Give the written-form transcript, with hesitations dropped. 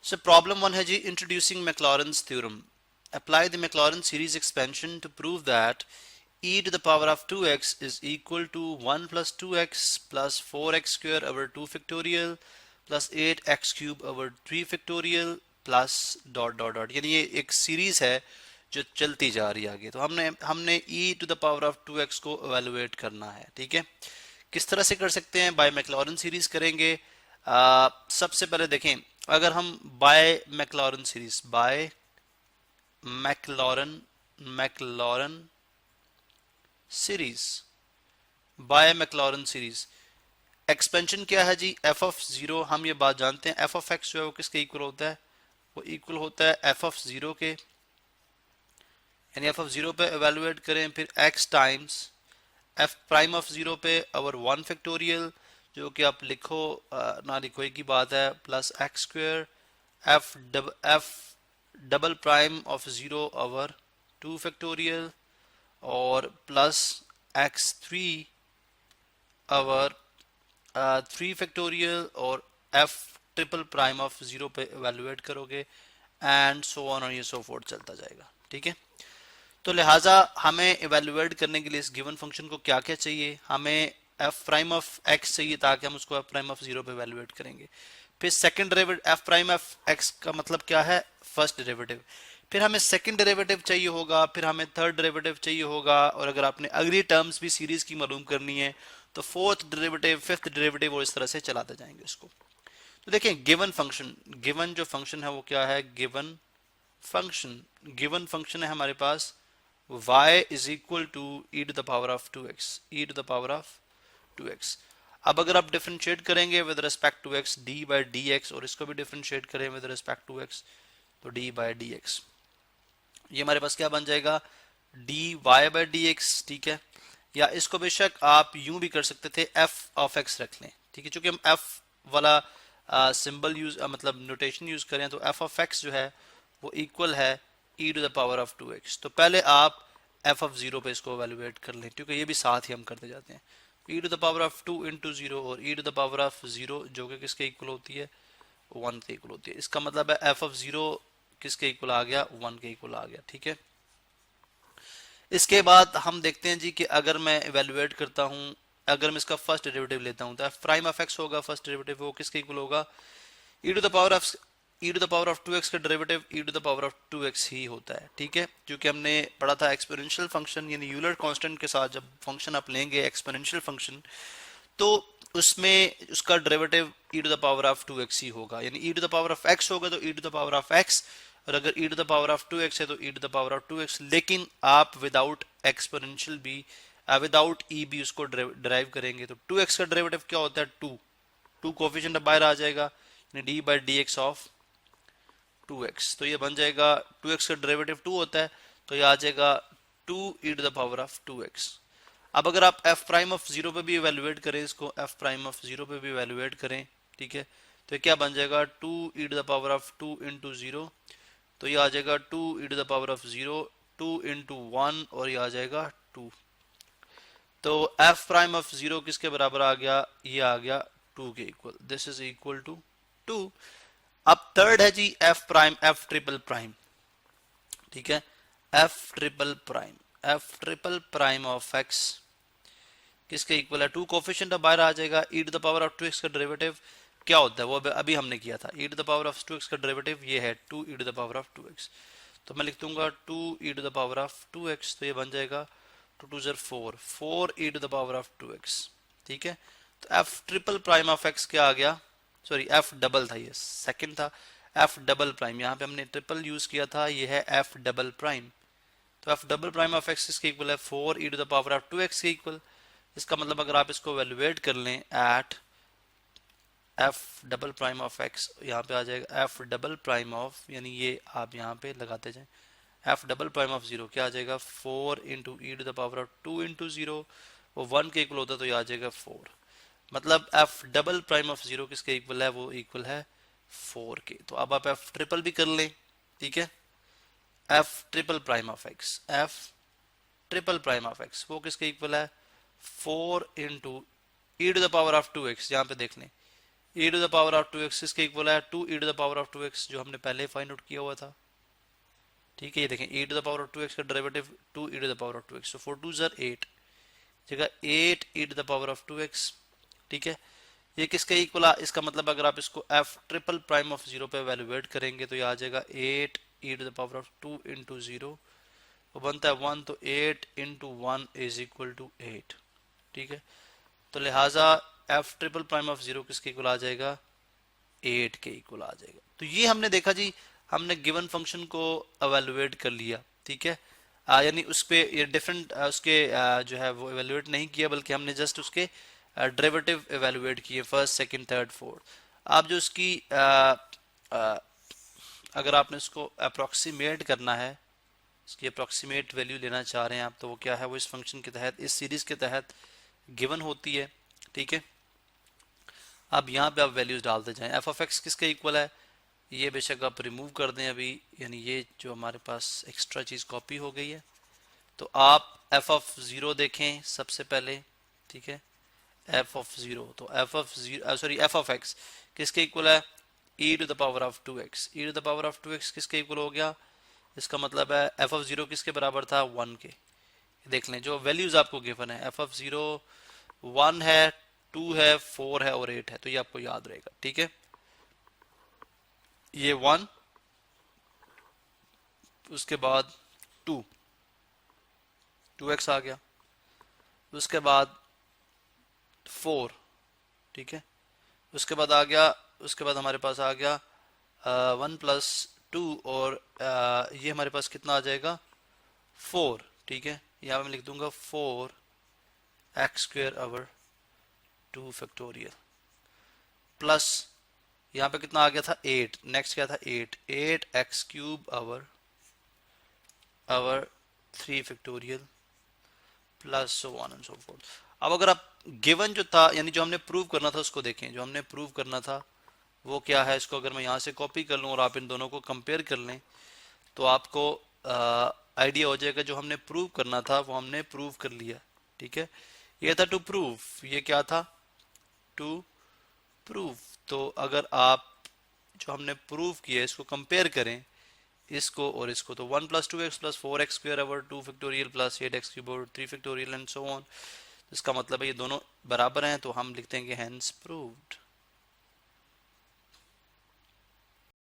So problem 1 है जी, introducing Maclaurin's theorem. Apply the Maclaurin series expansion to prove that e to the power of 2x is equal to 1 plus 2x plus 4x square over 2 factorial plus 8x cube over 3 factorial plus dot dot dot, यानी ये एक series है जो चलती जा रही है आगे। तो हमने हमने e to the power of 2x को एवेलुएट करना है। ठीक है, किस तरह से कर सकते हैं? बाय मैक्लॉरिन सीरीज करेंगे। सबसे पहले देखें, अगर हम by Maclaurin series, by Maclaurin Maclaurin series, by Maclaurin series, expansion क्या है जी? F of zero. हम ये बात जानते हैं, एफ ऑफ एक्स जो है वो किसके इक्वल होता है? वो इक्वल होता है एफ ऑफ जीरो के, यानी एफ ऑफ जीरो पे एवेलुएट करें, फिर x times F prime of zero पे ओवर 1 फैक्टोरियल, जो कि आप लिखो ना लिखो एक ही बात है, plus X square F double prime of zero over 2 factorial और plus X three over 3 factorial और F triple prime of zero पे एवेलुएट करोगे एंड सो ऑन और ये सो फोर्थ चलता जाएगा। ठीक है, तो लिहाजा हमें इवेलुएट करने के लिए इस गिवन फंक्शन को क्या क्या चाहिए? हमें एफ प्राइम ऑफ एक्स चाहिए ताकि हम उसको एफ प्राइम ऑफ जीरो पे इवेलुएट करेंगे। फिर second derivative F prime of x का मतलब क्या है? First derivative. फिर हमें सेकंड डेरिवेटिव चाहिए होगा, फिर हमें थर्ड डेरिवेटिव चाहिए होगा, और अगर आपने अगली टर्म्स भी सीरीज की मालूम करनी है तो फोर्थ डेरिवेटिव, फिफ्थ डेरिवेटिव, और इस तरह से चलाते जाएंगे उसको। तो देखें, गिवन फंक्शन, गिवन जो फंक्शन है वो क्या है? गिवन फंक्शन, गिवन फंक्शन है हमारे पास y is equal to e to the power of 2x, e to the power of 2x। अब अगर आप डिफरेंशिएट करेंगे with respect to x d by dx, और इसको भी डिफरेंशिएट करें विद रिस्पेक्ट टू x, तो d by dx, ये हमारे पास क्या बन जाएगा? dy by dx। ठीक है, या इसको बेशक आप यूं भी कर सकते थे, f of x रख लें। ठीक है, चूंकि हम f वाला सिंबल यूज मतलब नोटेशन यूज करें तो f of x जो है वो इक्वल है e to the power of 2x। तो पहले आप f ऑफ जीरो पे इसको एवेलुएट कर लें, क्योंकि ये भी साथ ही हम करते जाते हैं। e to the power of 2 into zero और e to the power of zero, जो कि किसके इक्वल होती है? 1 के इक्वल होती है। इसका मतलब है f ऑफ जीरो किसके इक्वल आ गया? 1 के इक्वल आ गया। ठीक है, इसके बाद हम देखते हैं जी कि अगर मैं इवेलुएट करता हूं, अगर मैं इसका फर्स्ट डेरिवेटिव लेता हूं तो एफ प्राइम ऑफ एक्स होगा फर्स्ट डेरिवेटिव, वो किसके इक्वल होगा? e to the power of e to the power of 2x का derivative e to the power of 2x ही होता है। ठीक है, क्योंकि हमने पढ़ा था एक्सपोनेंशियल फंक्शन, यानी यूलर कांस्टेंट के साथ जब फंक्शन आप लेंगे एक्सपोनेंशियल फंक्शन, तो उसमें उसका derivative e to the power of 2x ही होगा, यानी e to the power of x होगा तो e to the power of x, और अगर e to the power of 2x है तो e to the power of 2x। लेकिन आप विदाउट एक्सपोनेंशियल भी, विदाउट e भी उसको ड्राइव करेंगे तो 2x का डेरिवेटिव क्या होता है? 2 कोफिशिएंट बाहर आ जाएगा, यानी d by D x of 2x। तो ये बन जाएगा 2x का डेरिवेटिव 2 होता है, तो ये आ जाएगा 2 e to the power of 2x। अब अगर आप f प्राइम ऑफ जीरो पे भी इवेलुएट करें, इसको f प्राइम ऑफ जीरो पे भी इवेलुएट करें, ठीक है, तो ये क्या बन जाएगा? 2 e to the power of 2 into zero, तो ये आ जाएगा 2 e to the power of zero, 2 into 1, और ये आ जाएगा 2। तो f प्राइम ऑफ जीरो किसके बराबर आ गया? ये आ गया 2 के equal. This is equal to 2। अब थर्ड है जी f prime, f triple prime. ठीक है, f triple prime, f triple prime of x किसके इक्वल है? 2 कोफिशिएंट अब बाहर आ जाएगा, e to the power of 2x का डेरिवेटिव क्या होता है? वो अभी हमने किया था, e to the power of 2x का डेरिवेटिव ये है 2 e to the power of 2x। तो मैं लिख दूंगा 2 e to the power of 2x, तो ये बन जाएगा 2 2 4, 4 e to the power of 2x। ठीक है, तो f triple prime of x क्या आ गया? सॉरी, f डबल था, ये सेकंड था, f डबल प्राइम, यहाँ पे हमने ट्रिपल यूज किया था, ये है f डबल प्राइम। तो f double prime of x इसके इक्वल है 4 e to the power of 2x के इक्वल। इसका मतलब अगर आप इसको वैल्यूएट कर लें at f double prime of x, यहाँ पे आ जाएगा f डबल प्राइम ऑफ, यानी ये आप यहाँ पे लगाते जाएं, f double prime of zero क्या आ जाएगा? 4 into e to the power of 2 into zero, वो 1 के इक्वल होता है, तो ये आ जाएगा 4। मतलब f double prime of zero किसके इक्वल है? वो इक्वल है 4 के। तो अब आप f ट्रिपल भी कर लें। ठीक है, f triple prime of x, f triple prime of x वो किसके इक्वल है? 4 into e to the power of 2x, यहाँ पे देख लें e to the power of 2x किसके इक्वल है, 2e to the power of 2x जो हमने पहले फाइंड आउट किया हुआ था। ठीक है, ये देखें e to the power of 2x का derivative 2e to the power of 2x, so 4 2s are 8 जगह 8e to the power of 2x। ठीक है, ये किसके इक्वल है, इसका मतलब अगर आप इसको f ट्रिपल प्राइम ऑफ 0 पे वैल्यूएट करेंगे तो ये आ जाएगा 8e to the power of 2 into 0, वो बनता है 1, तो 8 इंटू 1 इज इक्वल टू 8। ठीक है, तो लिहाजा f ट्रिपल प्राइम ऑफ 0 किसके इक्वल आ जाएगा, 8 के इक्वल आ जाएगा। तो ये हमने देखा जी, हमने गिवन फंक्शन को एवेलुएट कर लिया। ठीक है, यानी उस पे ये डिफरेंट उसके जो है वो एवेलुएट नहीं किया, बल्कि हमने जस्ट उसके डेरिवेटिव एवेलुएट किए, फर्स्ट सेकंड थर्ड फोर्थ। आप जो उसकी अगर आपने इसको अप्रोक्सीमेट करना है, इसकी अप्रोक्सीमेट वैल्यू लेना चाह रहे हैं आप, तो वो क्या है, वो इस फंक्शन के तहत, इस सीरीज के तहत गिवन होती है। ठीक है, अब यहाँ पे आप वैल्यूज डालते जाएं। एफ ऑफ एक्स किसके इक्वल है, ये बेशक आप रिमूव कर दें अभी, यानी ये जो हमारे पास एक्स्ट्रा चीज कॉपी हो गई है। तो आप एफ ऑफ 0 देखें सबसे पहले। ठीक है, एफ ऑफ 0, तो f of 0 sorry f of x किसके इक्वल है, e to the power of 2x। e to the power of 2x किसके इक्वल हो गया, इसका मतलब है एफ ऑफ 0 किसके बराबर था, 1 के। देख लें जो वैल्यूज आपको गिवन है, एफ ऑफ 0 1 है, 2 है, 4 है और 8 है, तो ये आपको याद रहेगा। ठीक है, ये 1, उसके बाद 2, 2x आ गया, उसके बाद 4। ठीक है, उसके बाद आ गया, उसके बाद हमारे पास आ गया 1 प्लस 2 और ये हमारे पास कितना आ जाएगा, 4। ठीक है, यहाँ मैं लिख दूंगा 4 x square over 2 factorial plus यहाँ पे कितना आ गया था 8, नेक्स्ट क्या था 8 x cube over 3 factorial plus so on and so fourth. अब अगर आप गिवन जो था, यानी जो हमने प्रूव करना था उसको देखें, जो हमने प्रूव करना था वो क्या है, इसको अगर मैं यहाँ से कॉपी कर लूँ और आप इन दोनों को कंपेयर कर लें तो आपको आइडिया हो जाएगा। जो हमने प्रूव करना था वो हमने प्रूव कर लिया। ठीक है, ये था टू प्रूव, ये क्या था, टू प्रूव। तो अगर आप जो हमने प्रूव किया इसको कंपेयर करें इसको और इसको, तो 1 plus 2x plus 4x square over 2 factorial plus 8x cube over 3 factorial and so on, इसका मतलब है ये दोनों बराबर हैं, तो हम लिखते हैं कि हेंस प्रूव्ड।